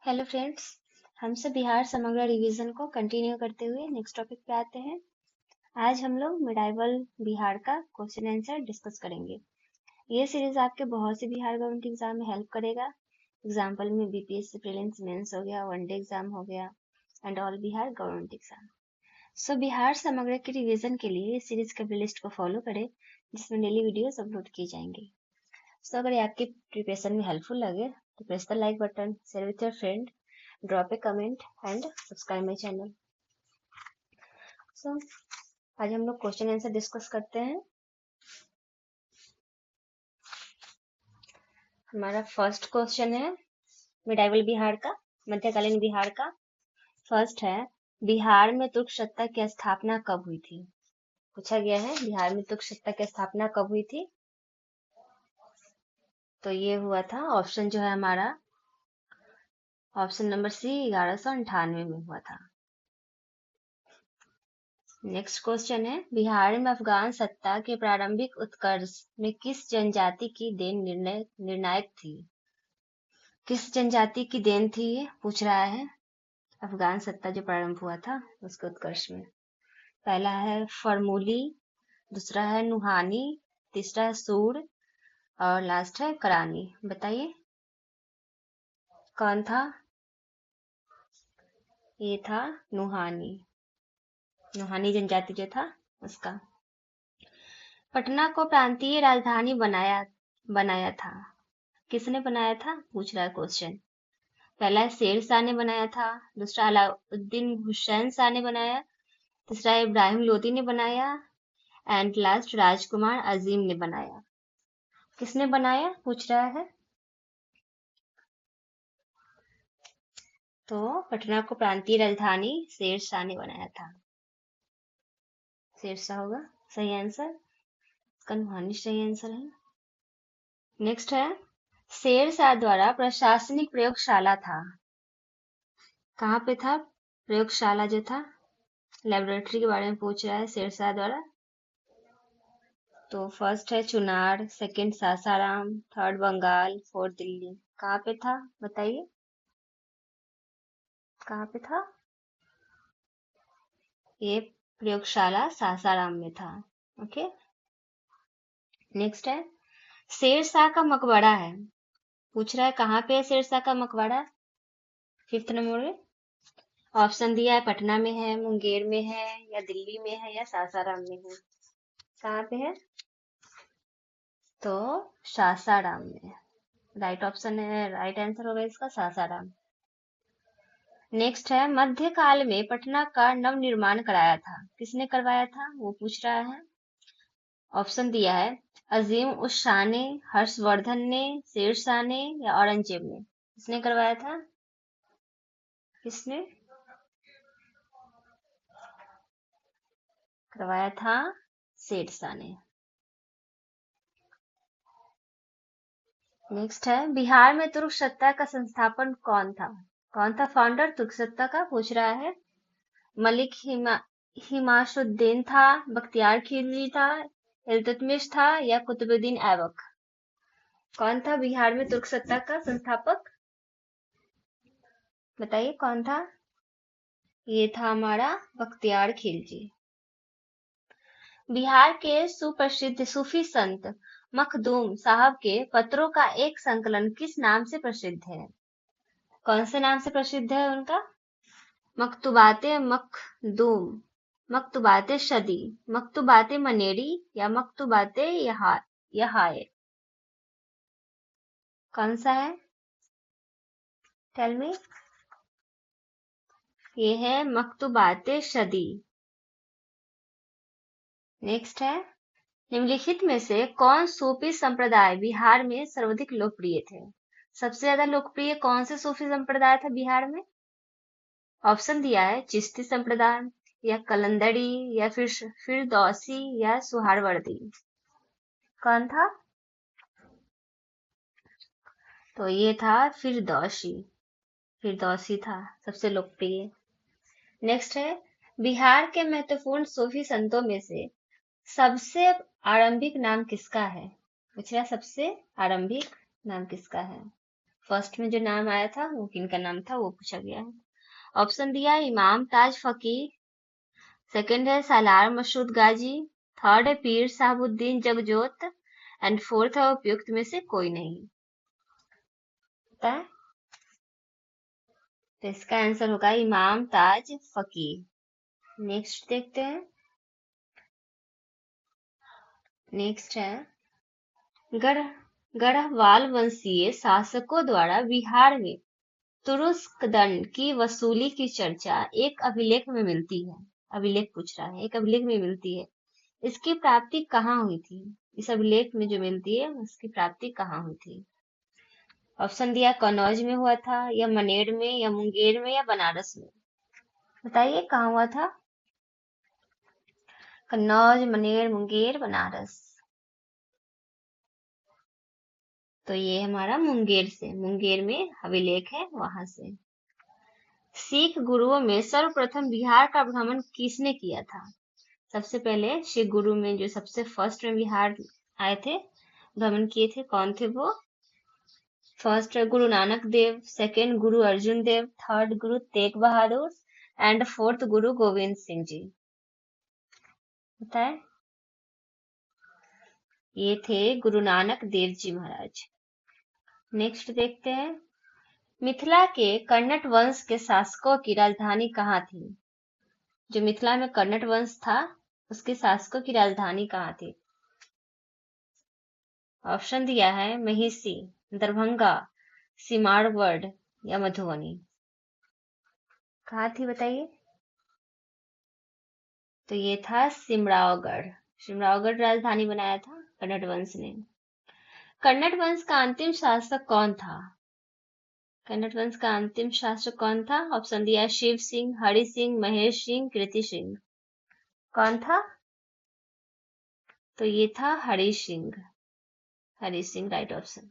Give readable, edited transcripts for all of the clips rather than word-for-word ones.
Hello friends. हम सब बिहार समग्र रिवीजन को कंटिन्यू करते हुए नेक्स्ट टॉपिक पे आते हैं। आज हम लोग मिडाइवल बिहार का क्वेश्चन आंसर डिस्कस करेंगे। ये सीरीज आपके बहुत से बिहार गवर्नमेंट एग्जाम में हेल्प करेगा। एग्जाम्पल में बीपीएससी प्रीलिम्स मेंस हो गया, वनडे एग्जाम हो गया and all Bihar government exam. So Bihar समग्र के रिवीजन के लिए इस सीरीज के प्लेलिस्ट को फॉलो करें जिसमें डेली वीडियोस अपलोड की जाएंगी। सो अगर ये आपकी प्रिपरेशन में हेल्पफुल लगे तो press the like button, share with your friend, drop a comment and subscribe my channel. So आज हम लोग क्वेश्चन आंसर डिस्कस करते हैं। हमारा फर्स्ट क्वेश्चन है मिडाइवल बिहार का, मध्यकालीन बिहार का। फर्स्ट है, बिहार में तुर्क सत्ता की स्थापना कब हुई थी? पूछा गया है बिहार में तुर्क सत्ता की स्थापना कब हुई थी। तो ये हुआ था, ऑप्शन जो है हमारा ऑप्शन नंबर सी 1198 में हुआ था। नेक्स्ट क्वेश्चन है, बिहार में अफगान सत्ता के प्रारंभिक उत्कर्ष में किस जनजाति की देन निर्णायक थी? किस जनजाति की देन थी ये पूछ रहा है। अफगान सत्ता जो प्रारंभ हुआ था उसके उत्कर्ष में। पहला है फरमूली, दूसरा है नुहानी, तीसरा है सूर और लास्ट है करानी। बताइए कौन था? ये था नुहानी। नुहानी जनजाति जो था उसका। पटना को प्रांतीय राजधानी बनाया था। किसने बनाया था पूछ रहा है क्वेश्चन। पहला शेर शाह ने बनाया था, दूसरा अलाउद्दीन हुसैन शाह ने बनाया, तीसरा इब्राहिम लोदी ने बनाया एंड लास्ट राजकुमार अजीम ने बनाया। किसने बनाया पूछ रहा है। तो पटना को प्रांतीय राजधानी शेर शाह ने बनाया था। शेर शाह होगा सही आंसर, नुहानी सही आंसर है। नेक्स्ट है, शेर शाह द्वारा प्रशासनिक प्रयोगशाला था। कहाँ पे था प्रयोगशाला जो था? लेबोरेटरी के बारे में पूछ रहा है शेर शाह द्वारा। तो फर्स्ट है Chunar, second Sasaram, third Bengal, fourth Delhi. कहाँ पे था बताइए कहाँ पे था? ये प्रयोगशाला सासाराम में था। ओके। नेक्स्ट है, शेर शाह का मकबरा है। पूछ रहा है कहाँ पे है शेर शाह का मकबरा। फिफ्थ नंबर में ऑप्शन दिया है, पटना में है, मुंगेर में है या दिल्ली में है या सासाराम में है। कहाँ पे है? तो सासाराम में। राइट ऑप्शन है, राइट आंसर होगा इसका सासाराम। नेक्स्ट है, मध्यकाल में पटना का नव निर्माण कराया था। किसने करवाया था वो पूछ रहा है। ऑप्शन दिया है, अजीम उस शाह ने, हर्षवर्धन ने, शेर शाह ने या औरंगजेब ने। किसने करवाया था? किसने करवाया था? शेर शाह ने। नेक्स्ट है, बिहार में तुर्क सत्ता का संस्थापन कौन था? कौन था फाउंडर तुर्क सत्ता का पूछ रहा है। मलिक हिमाशुद्दीन था, बख्तियार खिलजी था, इल्तुतमिश था या कुतुबुद्दीन ऐबक। कौन था बिहार में तुर्क सत्ता का संस्थापक? बताइए कौन था? ये था हमारा बख्तियार खिलजी। बिहार के सुप्रसिद्ध सूफी संत मखदूम साहब के पत्रों का एक संकलन किस नाम से प्रसिद्ध है? कौन से नाम से प्रसिद्ध है उनका? मकतूबाते मखदूम, मकतूबाते शदी, मकतूबाते मनेरी या मकतूबाते यहाए। कौन सा है? Tell me. ये है मकतूबाते शदी। नेक्स्ट है, निम्नलिखित में से कौन सूफी संप्रदाय बिहार में सर्वाधिक लोकप्रिय थे? सबसे ज्यादा लोकप्रिय कौन से सूफी संप्रदाय था बिहार में? ऑप्शन दिया है, चिश्ती संप्रदाय या कलंदरी या फिरदौसी या सुहारवर्दी। कौन था? तो ये था फिरदौसी। फिरदौसी था सबसे लोकप्रिय। नेक्स्ट है, बिहार के महत्वपूर्ण सूफी संतों में से सबसे आरंभिक नाम किसका है? पूछ रहा सबसे आरंभिक नाम किसका है। फर्स्ट में जो नाम आया था वो किनका नाम था वो पूछा गया है। ऑप्शन दिया है इमाम ताज फकीर, सेकंड है सालार मशहूद गाजी, थर्ड है पीर साहबुद्दीन जगजोत एंड फोर्थ है उपयुक्त में से कोई नहीं। पता है? तो इसका आंसर होगा इमाम ताज फकीर। नेक्स्ट देखते हैं। नेक्स्ट है गढ़ गढ़वाल वंशीय शासकों द्वारा बिहार में तुरुस्क दंड की वसूली की चर्चा एक अभिलेख में मिलती है। अभिलेख पूछ रहा है, एक अभिलेख में मिलती है। इसकी प्राप्ति कहाँ हुई थी? इस अभिलेख में जो मिलती है उसकी प्राप्ति कहाँ हुई थी? ऑप्शन दिया कन्नौज में हुआ था, या मनेर में, या मुंगेर में, या बनारस में। बताइए कहाँ हुआ था? कन्नौज, मनेर, मुंगेर, बनारस। तो ये हमारा मुंगेर में अभिलेख है, वहां से। सिख गुरुओं में सर्वप्रथम बिहार का भ्रमण किसने किया था? सबसे पहले सिख गुरु में जो सबसे फर्स्ट में बिहार आए थे, भ्रमण किए थे, कौन थे वो? First Guru Nanak Dev, second Guru Arjun Dev, third Guru Tegh Bahadur and fourth गुरु गोविंद सिंह जी। बताए? ये थे गुरु नानक देव जी महाराज। नेक्स्ट देखते हैं। मिथिला के कन्नट वंश के शासकों की राजधानी कहाँ थी? जो मिथिला में कन्नट वंश था उसके शासकों की राजधानी कहाँ थी? ऑप्शन दिया है महिषी, दरभंगा, सिमारगढ़ या मधुबनी। कहाँ थी बताइए? तो ये था सिमरावगढ़। सिमरावगढ़ राजधानी बनाया था कन्नट वंश ने। कन्नट वंश का अंतिम शासक कौन था? कन्नट वंश का अंतिम शासक कौन था? ऑप्शन दिया शिव सिंह, हरि सिंह, महेश सिंह, कृति सिंह। कौन था? तो ये था हरि सिंह। Hari Singh right option.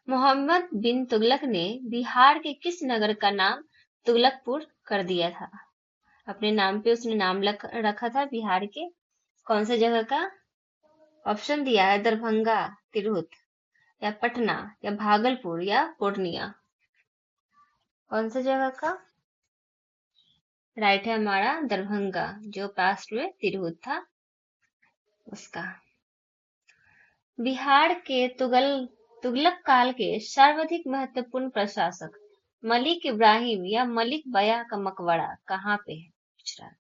मोहम्मद बिन तुगलक ने बिहार के किस नगर का नाम तुगलकपुर कर दिया था? अपने नाम पे उसने नाम रखा था बिहार के, कौन सा जगह का? ऑप्शन दिया है दरभंगा, तिरहुत, या पटना, या भागलपुर, या पूर्णिया। कौन सा जगह का? राइट है हमारा दरभंगा, जो पास्ट में तिरहुत था उसका। बिहार के तुगलक काल के सर्वाधिक महत्वपूर्ण प्रशासक मलिक इब्राहिम या मलिक बया का मकबरा कहाँ पे है? पूछ रहा है।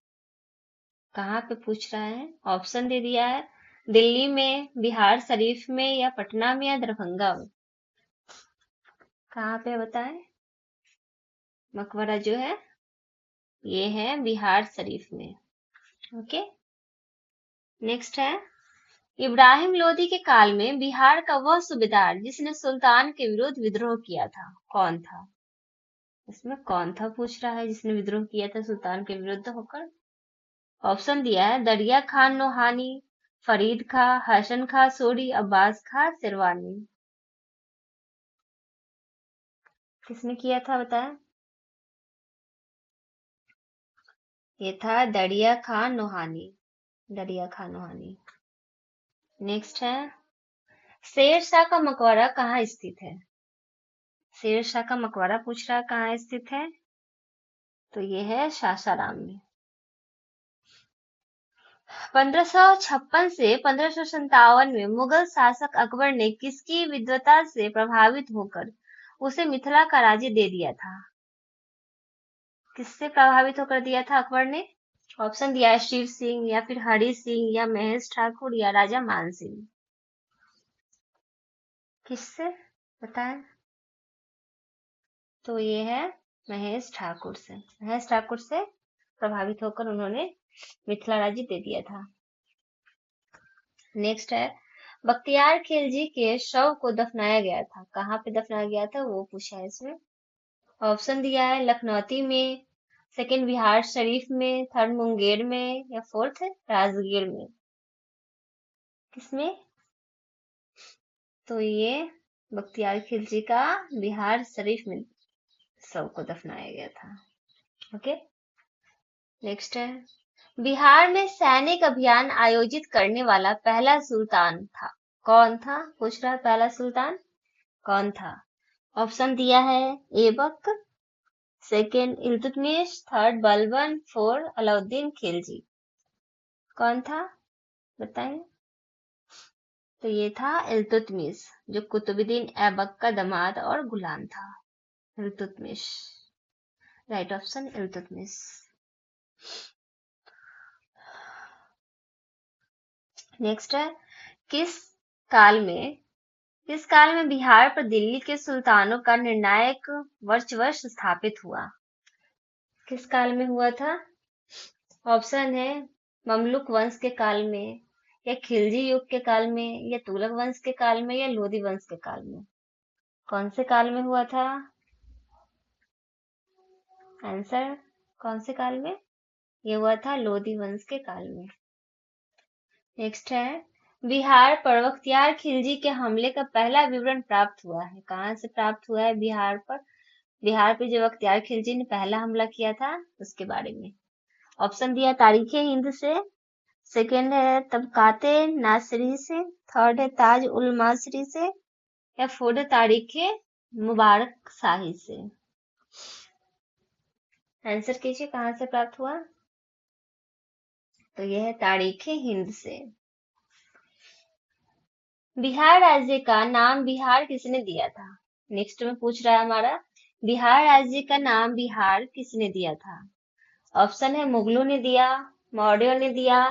कहाँ पे पूछ रहा है? ऑप्शन दे दिया है दिल्ली में, बिहार शरीफ में, या पटना में, या दरभंगा में। कहाँ पे बताएं? मकबरा जो है ये है बिहार शरीफ में। ओके। नेक्स्ट है इब्राहिम लोदी के काल में बिहार का वह सूबेदार जिसने सुल्तान के विरुद्ध विद्रोह किया था, कौन था? इसमें कौन था पूछ रहा है जिसने विद्रोह किया था सुल्तान के विरुद्ध होकर। ऑप्शन दिया है दरिया खान नोहानी, फरीद खां, हसन खां सोरी, अब्बास खां सिरवानी। किसने किया था बताएं? ये था दरिया खान नोहानी। दरिया खान नोहानी। नेक्स्ट है शेर शाह का मकबरा कहाँ स्थित है? शेर शाह का मकबरा पूछ रहा है कहाँ स्थित है? तो ये है सासाराम में। 1556 से 1557 में मुगल शासक अकबर ने किसकी विद्वता से प्रभावित होकर उसे मिथिला का राज्य दे दिया था? किससे प्रभावित होकर दिया था अकबर ने? ऑप्शन दिया है शिव सिंह, या फिर हरि सिंह, या महेश ठाकुर, या राजा मान सिंह। किससे बताएं? तो ये है महेश ठाकुर से। महेश ठाकुर से प्रभावित होकर उन्होंने मिथिला राज्य दे दिया था। नेक्स्ट है बख्तियार खिलजी के शव को दफनाया गया था, कहाँ पे दफनाया गया था वो पूछा है इसमें। ऑप्शन दिया है लखनौती में, सेकंड बिहार शरीफ में, थर्ड मुंगेर में, या फोर्थ राजगीर में। किसमें? तो ये बख्तियार खिलजी का बिहार शरीफ में शव को दफनाया गया था। ओके। नेक्स्ट है बिहार में सैनिक अभियान आयोजित करने वाला पहला सुल्तान था, कौन था? पूछ रहा है पहला सुल्तान। कौन था? ऑप्शन दिया है Aibak, second Iltutmish, third Balban, fourth Alauddin Khilji. कौन था बताएं? तो ये था इल्तुतमिश, जो कुतुबुद्दीन ऐबक का दामाद और गुलाम था। Iltutmish, right option Iltutmish. Next है, किस काल में किस काल में बिहार पर दिल्ली के सुल्तानों का निर्णायक वर्चस्व स्थापित हुआ? किस काल में हुआ था? ऑप्शन है ममलुक वंश के काल में, या खिलजी युग के काल में, या तुगलक वंश के काल में, या लोधी वंश के काल में। कौन से काल में हुआ था? आंसर कौन से काल में? ये हुआ था लोधी वंश के काल में। नेक्स्ट है, बिहार पर बख्तियार खिलजी के हमले का पहला विवरण प्राप्त हुआ है। कहाँ से प्राप्त हुआ है बिहार पर? बिहार पे जो बख्तियार खिलजी ने पहला हमला किया था उसके बारे में। ऑप्शन दिया तारीखे हिंद से, सेकंड है तबकाते नासरी से, थर्ड है ताज उल मासरी से, या फोर्थ है तारीखे मुबारक शाही से। आंसर कीजिए कहाँ से प्राप्त हुआ? तो यह है तारीखे हिंद से। बिहार राज्य का नाम बिहार किसने दिया था? नेक्स्ट में पूछ रहा है हमारा, बिहार राज्य का नाम बिहार किसने दिया था? ऑप्शन है मुगलों ने दिया, मौर्यों ने दिया,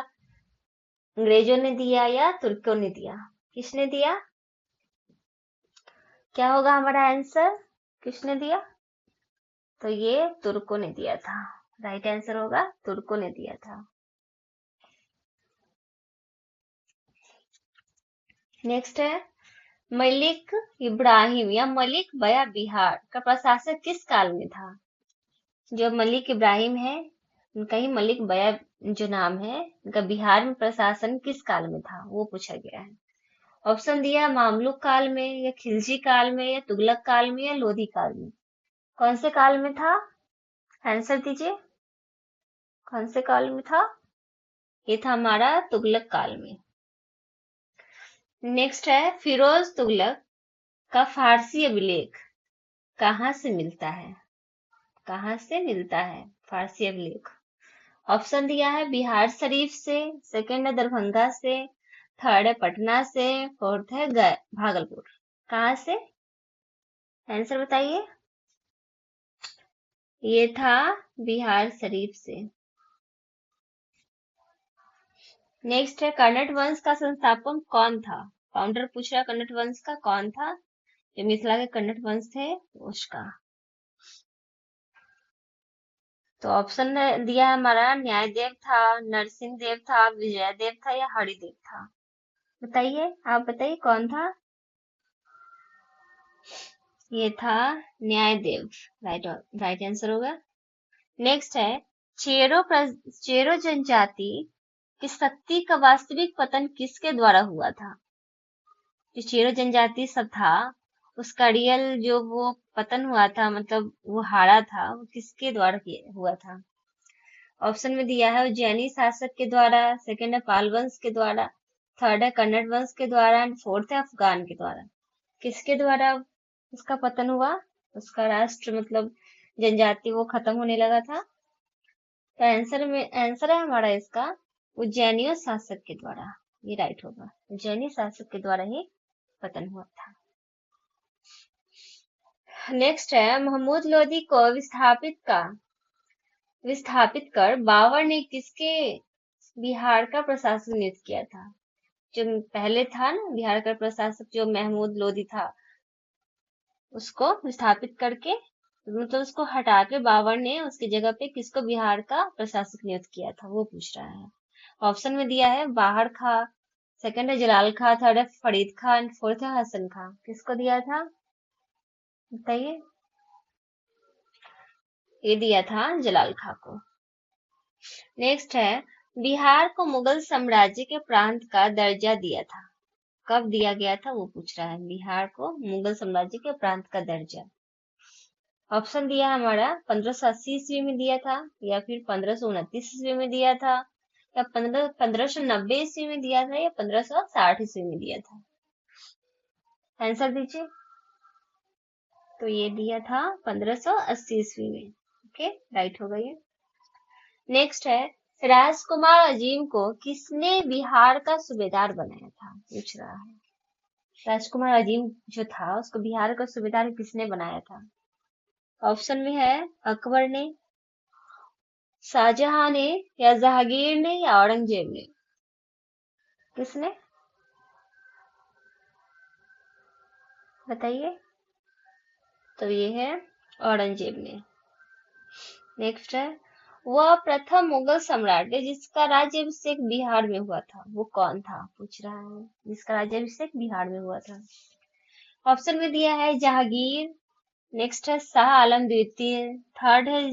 अंग्रेजों ने दिया, या तुर्कों ने दिया। किसने दिया? क्या होगा हमारा आंसर? किसने दिया? तो ये तुर्कों ने दिया था। राइट आंसर होगा तुर्कों ने दिया था। नेक्स्ट है, मलिक इब्राहिम या मलिक बया बिहार का प्रशासक किस काल में था? जो मलिक इब्राहिम है उनका ही मलिक बया जो नाम है, उनका बिहार में प्रशासन किस काल में था वो पूछा गया है। ऑप्शन दिया मामलुक काल में, या खिलजी काल में, या तुगलक काल में, या लोधी काल में। कौन से काल में था? आंसर दीजिए कौन से काल में था? ये था हमारा तुगलक काल में। नेक्स्ट है, फिरोज तुगलक का फारसी अभिलेख कहाँ से मिलता है? कहाँ से मिलता है फारसी अभिलेख? ऑप्शन दिया है बिहार शरीफ से, सेकंड है दरभंगा से, थर्ड है पटना से, फोर्थ है भागलपुर। कहाँ से? आंसर बताइए। ये था बिहार शरीफ से। नेक्स्ट है, कन्नड़ वंश का संस्थापक कौन था? फाउंडर पूछ रहा है कन्नड़ वंश का कौन था? जो मिथिला के कन्नड़ वंश थे उसका। तो ऑप्शन दिया है हमारा, न्यायदेव था, नरसिंह देव था, विजय देव था, या हरिदेव था। बताइए, आप बताइए कौन था? ये था न्यायदेव। राइट आंसर होगा। नेक्स्ट है, चेरो जनजाति की शक्ति का वास्तविक पतन किसके द्वारा हुआ था? जो चेरो जनजाति सब था उसका रियल जो वो पतन हुआ था, मतलब वो हारा था, वो किसके द्वारा हुआ था? ऑप्शन में दिया है उज्जैनी शासक के द्वारा, सेकंड है पाल वंश के द्वारा, थर्ड है कन्नड़ वंश के द्वारा, एंड फोर्थ है अफगान के द्वारा। किसके द्वारा उसका पतन हुआ? उसका राष्ट्र मतलब जनजाति वो खत्म होने लगा था। तो आंसर है हमारा इसका उज्जैनियों शासक के द्वारा। ये राइट होगा, उज्जैनी शासक के द्वारा ही पतन हुआ था। नेक्स्ट है, महमूद लोदी को विस्थापित कर बाबर ने किसके बिहार का प्रशासक नियुक्त किया था? जो पहले था ना बिहार का प्रशासक जो महमूद लोदी था, उसको विस्थापित करके मतलब उसको हटा के बाबर ने उसकी जगह पे किसको बिहार का प्रशासक नियुक्त किया था वो पूछ रहा है। ऑप्शन में दिया है बाहर खां, सेकंड है जलाल खां, थर्ड है फरीद खां, एंड फोर्थ है हसन खां। किसको दिया था बताइए? ये दिया था जलाल खां को। नेक्स्ट है, बिहार को मुगल साम्राज्य के प्रांत का दर्जा दिया था। कब दिया गया था वो पूछ रहा है, बिहार को मुगल साम्राज्य के प्रांत का दर्जा। ऑप्शन दिया हमारा 1580 ईस्वी में दिया था, या फिर 1529 ईस्वी में दिया था, या 1590 ईस्वी में दिया था, या 1560 ईस्वी में दिया था। आंसर दीजिए। तो ये दिया था 1580 ईस्वी में। ओके, राइट होगा ये। नेक्स्ट है, राजकुमार अजीम को किसने बिहार का सूबेदार बनाया था, पूछ रहा है। राजकुमार अजीम जो था उसको बिहार का सूबेदार किसने बनाया था? ऑप्शन में है अकबर ने, शाहजहां ने, या जहांगीर ने, या औरंगजेब ने। किसने, बताइए। तो ये है औरंगजेब ने। नेक्स्ट है, वह प्रथम मुगल सम्राट है जिसका राज्याभिषेक बिहार में हुआ था, वो कौन था, पूछ रहा है। जिसका राज्याभिषेक बिहार में हुआ था। ऑप्शन में दिया है जहांगीर, नेक्स्ट है शाह आलम द्वितीय, थर्ड है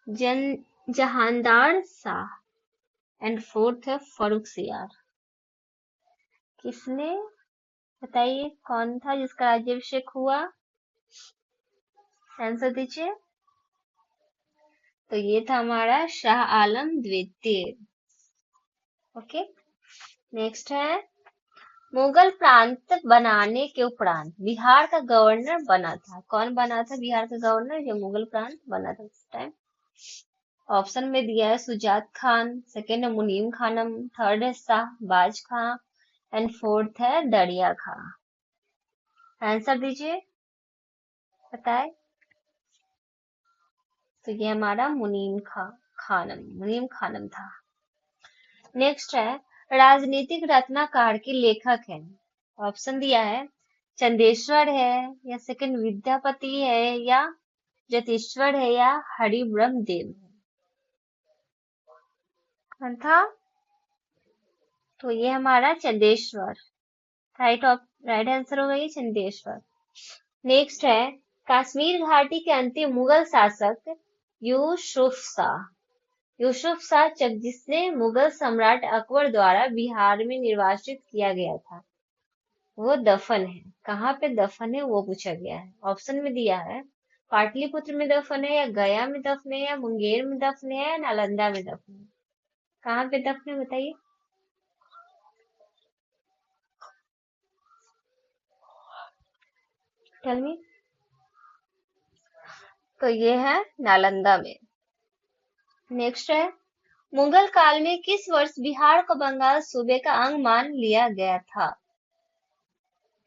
जन जहानदार शाह, एंड फोर्थ है फर्रुख सियार। किसने, बताइए कौन था जिसका राज्याभिषेक हुआ, आंसर दीजिए। तो ये था हमारा शाह आलम द्वितीय। ओके, नेक्स्ट है, मुगल प्रांत बनाने के उपरांत बिहार का गवर्नर बना था, कौन बना था बिहार का गवर्नर जब मुगल प्रांत बना था उस टाइम? ऑप्शन में दिया है सुजात खान, सेकेंड है मुनीम खानम, थर्ड है शाहबाज खां, एंड फोर्थ है दरिया खां। आंसर दीजिए, बताए। तो ये हमारा मुनीम खानम था। नेक्स्ट है, राजनीतिक रत्नाकर के लेखक हैं। ऑप्शन दिया है चंदेश्वर है, या सेकंड विद्यापति है, या जतेश्वर है, या हरिब्रह्म देव है। कौन था? तो ये हमारा चंदेश्वर, राइट आंसर होगा ये चंदेश्वर। नेक्स्ट है, कश्मीर घाटी के अंतिम मुगल शासक यूसुफ शाह जिसने मुगल सम्राट अकबर द्वारा बिहार में निर्वासित किया गया था, वो दफन है, कहाँ पे दफन है वो पूछा गया है। ऑप्शन में दिया है पाटलिपुत्र में दफन है, या गया में दफन है, या मुंगेर में दफन है, या नालंदा में दफन है। कहाँ पे दफन है, बताइए। Tell me. तो ये है नालंदा में। नेक्स्ट है, मुगल काल में किस वर्ष बिहार को बंगाल सूबे का अंग मान लिया गया था?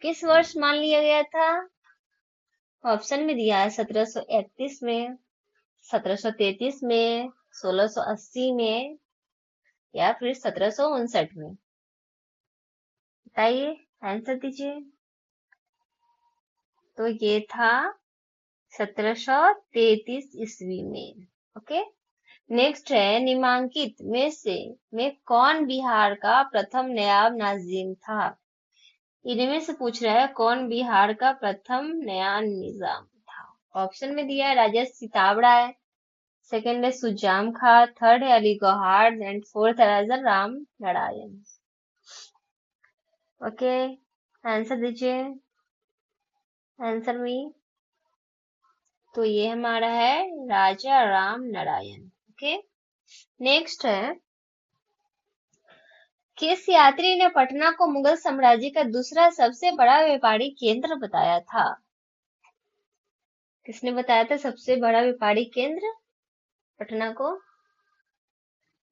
किस वर्ष मान लिया गया था? ऑप्शन में दिया है 1731 में, 1733 में, 1680 में, या फिर 1759 में। बताइए, आंसर दीजिए। तो ये था 1733 ईस्वी में। ओके, नेक्स्ट है, निम्नलिखित में कौन बिहार का प्रथम नायब नाजिम था? इनमें से पूछ रहा है कौन बिहार का प्रथम नया निजाम था। ऑप्शन में दिया है राजा सिताब राय, सेकंड है सुजाम खां, थर्ड है अली गौहर, एंड फोर्थ है राजा राम नारायण। ओके, आंसर दीजिए, आंसर में। तो ये हमारा है राजा राम नारायण। ओके, नेक्स्ट है, किस यात्री ने पटना को मुगल साम्राज्य का दूसरा सबसे बड़ा व्यापारी केंद्र बताया था? किसने बताया था सबसे बड़ा व्यापारी केंद्र पटना को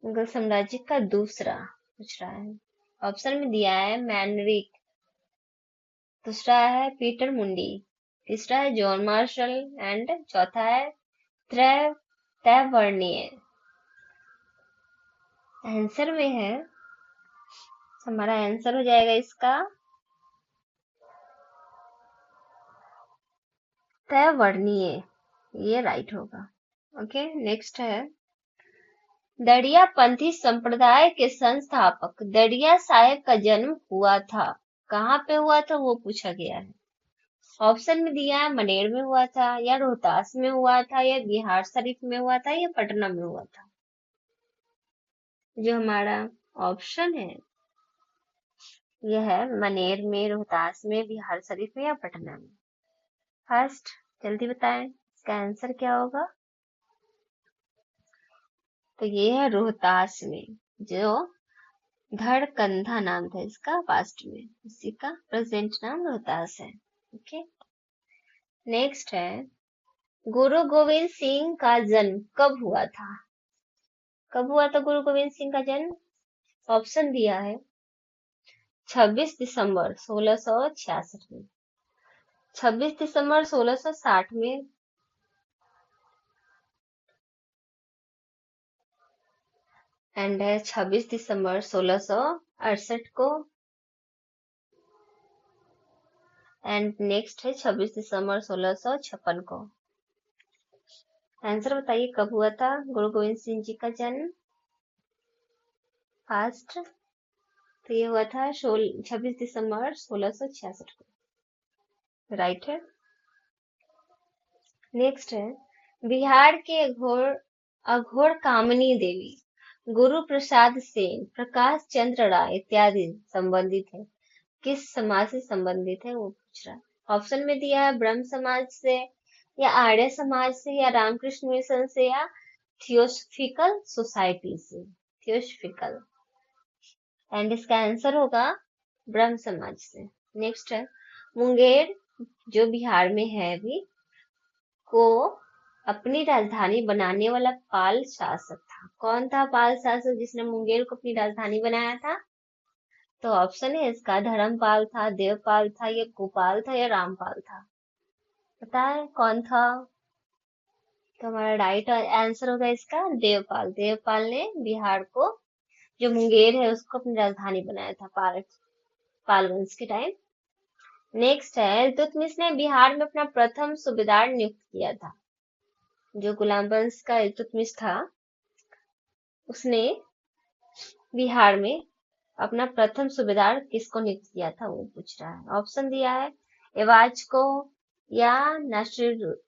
मुगल साम्राज्य का दूसरा, पूछ रहा है। ऑप्शन में दिया है मैनरिक, दूसरा है पीटर मुंडी, तीसरा है जॉन मार्शल, एंड चौथा है ट्रेवर्नियर। आंसर में है, हमारा आंसर हो जाएगा इसका ट्रेवर्नियर, ये राइट होगा। ओके, नेक्स्ट है, दरिया पंथी संप्रदाय के संस्थापक दरिया साहेब का जन्म हुआ था, कहाँ पे हुआ था वो पूछा गया है। ऑप्शन में दिया है मनेर में हुआ था, या रोहतास में हुआ था, या बिहार शरीफ में हुआ था, या पटना में हुआ था। जो हमारा ऑप्शन है यह है मनेर में, रोहतास में, बिहार शरीफ में, या पटना में। फर्स्ट जल्दी बताएं इसका आंसर क्या होगा। तो ये है रोहतास में, जो धड़कंधा नाम था इसका पास्ट में, इसी का प्रेजेंट नाम रोहतास है। ओके, नेक्स्ट है, गुरु गोविंद सिंह का जन्म कब हुआ था? कब हुआ था गुरु गोविंद सिंह का जन्म? ऑप्शन दिया है 26 दिसंबर 1666 में, 26 दिसंबर 1660 में, एंड है 26 दिसंबर 1668 को, एंड नेक्स्ट है 26 दिसंबर 1656 को। आंसर बताइए कब हुआ था गुरु गोविंद सिंह जी का जन्म? फास्ट, तो ये हुआ था 26 दिसंबर 1666 को, राइट है। नेक्स्ट है, बिहार के अघोर कामिनी देवी गुरु प्रसाद सेन, प्रकाश चंद्र राय इत्यादि संबंधित है, किस समाज से संबंधित है वो पूछ रहा है। ऑप्शन में दिया है ब्रह्म समाज से, या आर्य समाज से, या रामकृष्ण मिशन से, या थियोसफिकल सोसाइटी से। थियोसफिकल, एंड इसका आंसर होगा ब्रह्म समाज से। नेक्स्ट है, मुंगेर जो बिहार में है अभी को अपनी राजधानी बनाने वाला पाल शासक था। कौन था पाल शासक जिसने मुंगेर को अपनी राजधानी बनाया था? तो ऑप्शन है इसका धर्मपाल था, देवपाल था, या गोपाल था, या रामपाल था। पता है कौन था? तो हमारा राइट आंसर होगा इसका देवपाल। देवपाल ने बिहार को, जो मुंगेर है उसको अपनी राजधानी बनाया था पाल वंश के टाइम। नेक्स्ट है, इल्तुतमिश ने बिहार में अपना प्रथम सूबेदार नियुक्त किया था। जो गुलाम वंश का इल्तुतमिश था उसने बिहार में अपना प्रथम सूबेदार किसको नियुक्त किया था वो पूछ रहा है। ऑप्शन दिया है एवाज को, या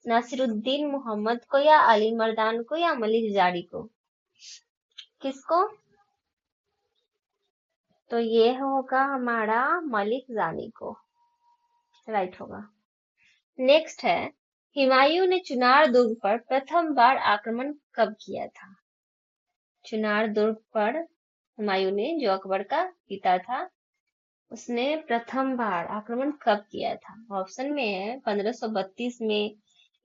नासिरुद्दीन मोहम्मद को, या अली मर्दान को, या मलिक जारी को। किसको? तो ये होगा हमारा मलिक जानी को, राइट होगा। नेक्स्ट है, हुमायूं ने चुनार दुर्ग पर प्रथम बार आक्रमण कब किया था? चुनार दुर्ग पर हुमायूं ने, जो अकबर का पिता था, उसने प्रथम बार आक्रमण कब किया था? ऑप्शन में है 1532 में,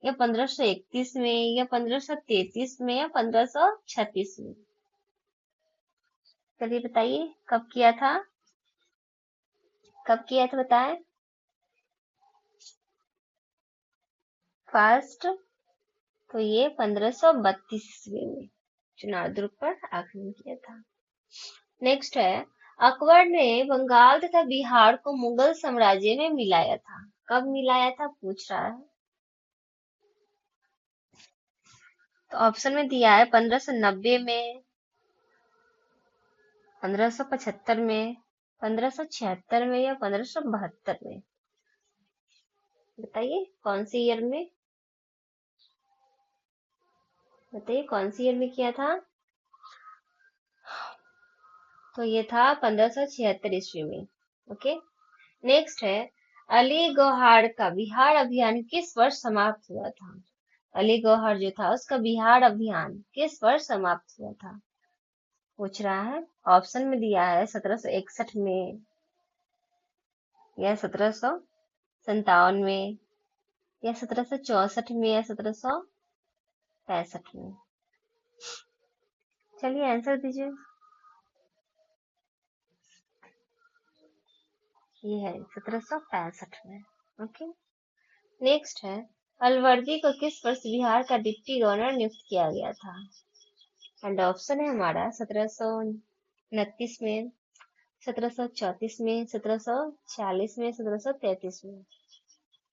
या 1531 में, या 1533 में, या 1536 में। चलिए बताइए कब किया था? कब किया था बताएं। फर्स्ट, तो ये 1532 ईस्वी में चुनार दुर्ग पर आक्रमण किया था। नेक्स्ट है, अकबर ने बंगाल तथा बिहार को मुगल साम्राज्य में मिलाया था। कब मिलाया था पूछ रहा है। तो ऑप्शन में दिया है 1590 में, 1575 में, 1576 में, या 1572 में। बताइए कौन सी ईयर में? बताइए कौन सी ईयर में किया था? तो ये था 1576 ईस्वी में। ओके। नेक्स्ट है, अली गौहर का बिहार अभियान किस वर्ष समाप्त हुआ था? अली गौहर जो था उसका बिहार अभियान किस वर्ष समाप्त हुआ था पूछ रहा है। ऑप्शन में दिया है 1761 में, या 1757 में, या 1764 में, या 1765 में। चलिए आंसर दीजिए। ये है 1765 में। ओके। नेक्स्ट है, अलवर्दी को किस वर्ष बिहार का डिप्टी गवर्नर नियुक्त किया गया था? एंड ऑप्शन है हमारा 1729 में, 1734 में, 1740 में, 1733 में।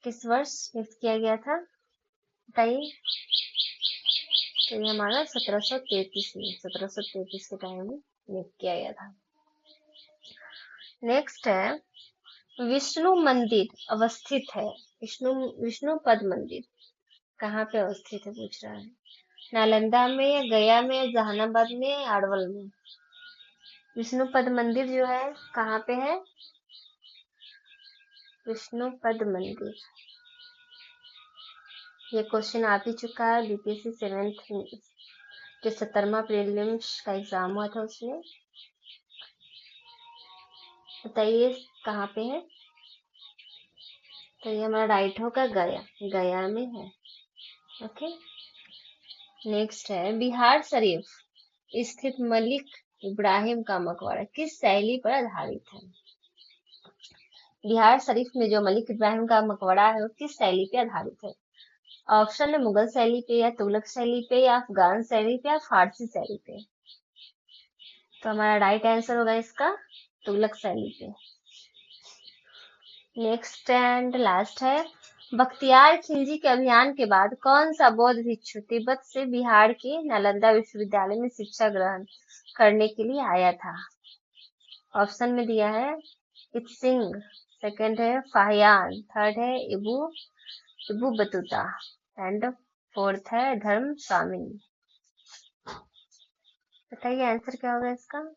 किस वर्ष नियुक्त किया गया था बताइए। तो ये हमारा 1733 में, 1733 के टाइम में नियुक्त किया गया था। नेक्स्ट है, विष्णु मंदिर अवस्थित है, विष्णु पद मंदिर कहाँ पे अवस्थित है पूछ रहा है। नालंदा में, या गया में, या जहानाबाद में, या अरवल में। विष्णु पद मंदिर जो है कहाँ पे है? विष्णु पद मंदिर, ये क्वेश्चन आ भी चुका है बीपीएससी 7th जो 17वां प्रीलिम्स का एग्जाम हुआ था उसमें। बताइए कहाँ पे है? तो ये हमारा राइट होगा गया, गया में है। ओके, नेक्स्ट है बिहार शरीफ स्थित मलिक इब्राहिम का मकबरा किस शैली पर आधारित है। बिहार शरीफ में जो मलिक इब्राहिम का मकबरा है वो किस शैली पे आधारित है। ऑप्शन है मुगल शैली पे, या तुगलक शैली पे, या अफगान शैली पे, या फारसी शैली पे। तो हमारा राइट आंसर होगा इसका तुगलक शैली पे। नेक्स्ट एंड लास्ट है बख्तियार खिलजी के अभियान के बाद कौन सा बौद्ध भिक्षु तिब्बत से बिहार के नालंदा विश्वविद्यालय में शिक्षा ग्रहण करने के लिए आया था। ऑप्शन में दिया है इत्सिंग, सेकंड है फाहियान, थर्ड है इबू बतूता एंड फोर्थ है धर्म स्वामिनी। बताइए आंसर क्या होगा इसका।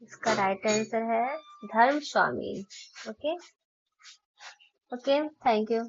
इसका राइट आंसर है धर्म स्वामी। Okay, thank you.